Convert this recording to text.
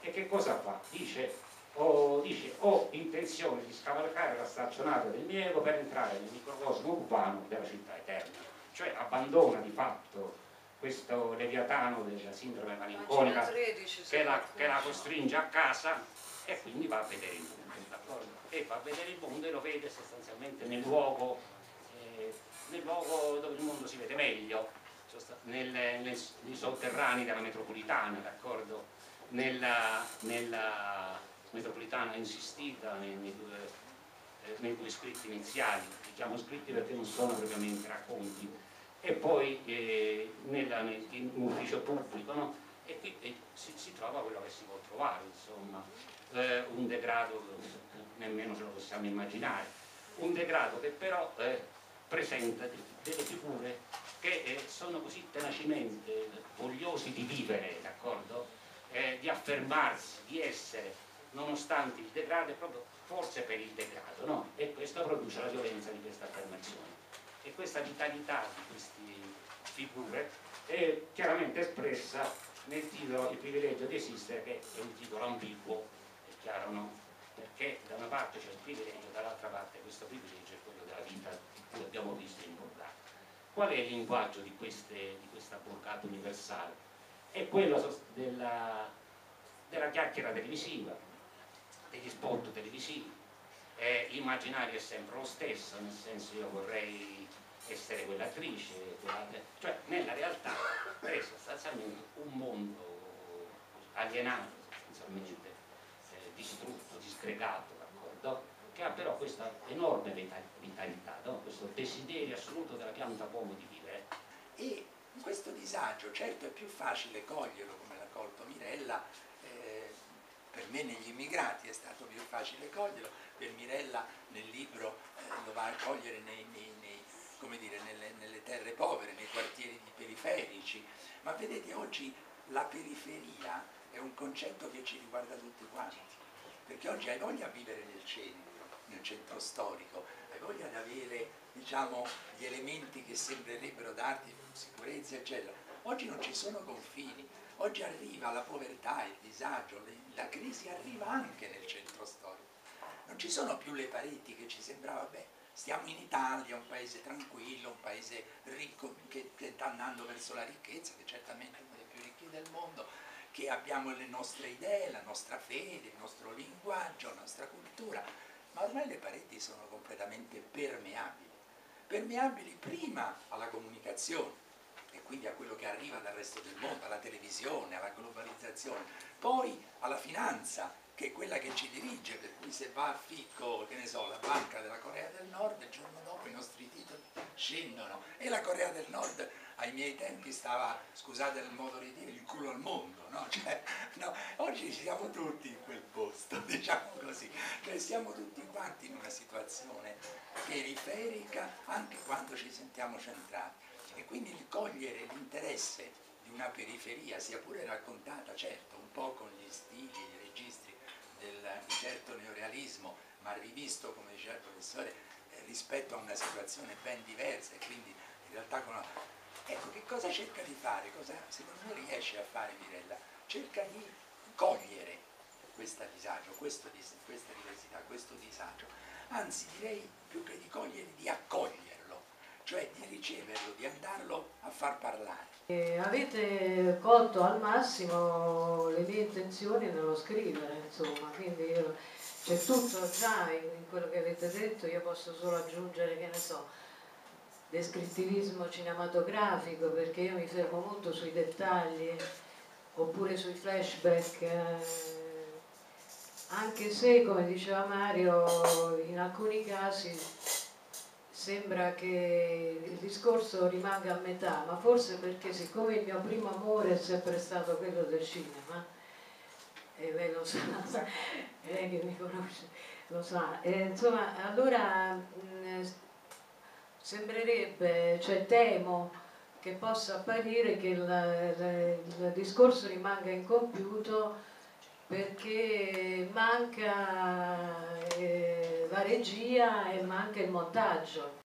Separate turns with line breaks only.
E che cosa fa? Dice ho intenzione di scavalcare la staccionata del mio ego per entrare nel microcosmo urbano della città eterna, cioè abbandona di fatto questo leviatano della sindrome malinconica che la costringe a casa e quindi va a vedere il mondo, d'accordo? E va a vedere il mondo e lo vede sostanzialmente nel luogo dove il mondo si vede meglio, nei sotterranei della metropolitana, d'accordo? Nella metropolitana insistita nei due scritti iniziali, diciamo scritti perché non sono propriamente racconti, e poi in un ufficio pubblico, no? E qui si trova quello che si può trovare, insomma, un degrado nemmeno ce lo possiamo immaginare, un degrado che però presenta delle figure che sono così tenacemente vogliosi di vivere, d'accordo? Di affermarsi, di essere, nonostante il degrado, proprio forse per il degrado, no? E questo produce la violenza di questa affermazione. E questa vitalità di queste figure è chiaramente espressa nel titolo Il privilegio di esistere, che è un titolo ambiguo, è chiaro, no? Perché da una parte c'è il privilegio, dall'altra parte questo privilegio è quello della vita di cui abbiamo visto in borgata. Qual è il linguaggio di questa borgata universale? È quello della chiacchiera televisiva, degli spot televisivi. L'immaginario è sempre lo stesso, nel senso io vorrei essere quell'attrice, cioè nella realtà è sostanzialmente un mondo alienato, sostanzialmente distrutto, disgregato, d'accordo? Che ha però questa enorme vitalità, no? Questo desiderio assoluto della pianta uomo di vivere.
E questo disagio, certo, è più facile coglierlo, come l'ha colto Mirella, per me negli immigrati è stato più facile coglierlo, per Mirella nel libro lo va a cogliere nelle terre povere, nei quartieri periferici, ma vedete oggi la periferia è un concetto che ci riguarda tutti quanti, perché oggi hai voglia di vivere nel centro storico, hai voglia di avere, diciamo, gli elementi che sembrerebbero darti sicurezza, eccetera. Oggi non ci sono confini, oggi arriva la povertà, il disagio, la crisi arriva anche nel centro storico. Non ci sono più le pareti che ci sembrava, beh, stiamo in Italia, un paese tranquillo, un paese ricco che sta andando verso la ricchezza, che certamente è uno dei più ricchi del mondo, che abbiamo le nostre idee, la nostra fede, il nostro linguaggio, la nostra cultura, ma ormai le pareti sono completamente permeabili prima alla comunicazione e quindi a quello che arriva dal resto del mondo, alla televisione, alla globalizzazione, poi alla finanza, che è quella che ci dirige, per cui se va a ficco, che ne so, la banca della Corea del Nord, il giorno dopo i nostri titoli scendono e la Corea del Nord ai miei tempi stava, scusate il modo di dire, il culo al mondo, no? Cioè, no, oggi siamo tutti in quel posto, diciamo così, cioè siamo tutti quanti in una situazione periferica anche quando ci sentiamo centrati e quindi il cogliere l'interesse di una periferia, sia pure raccontata, certo, un po' con gli stili, i registri del certo neorealismo, ma rivisto, come diceva il professore, rispetto a una situazione ben diversa e quindi in realtà con una... Ecco, che cosa cerca di fare? Cosa secondo me riesce a fare Mirella? Cerca di cogliere questo disagio, questa diversità, questo disagio, anzi direi più che di cogliere, di accoglierlo, cioè di riceverlo, di andarlo a far parlare.
Avete colto al massimo le mie intenzioni nello scrivere, insomma, quindi c'è tutto già in quello che avete detto, io posso solo aggiungere, che ne so, descrittivismo cinematografico, perché io mi fermo molto sui dettagli, oppure sui flashback, anche se, come diceva Mario, in alcuni casi sembra che il discorso rimanga a metà, ma forse perché siccome il mio primo amore è sempre stato quello del cinema, e lei lo sa, lei che mi conosce lo sa, insomma, allora sembrerebbe, cioè temo che possa apparire che il discorso rimanga incompiuto perché manca la regia e manca il montaggio.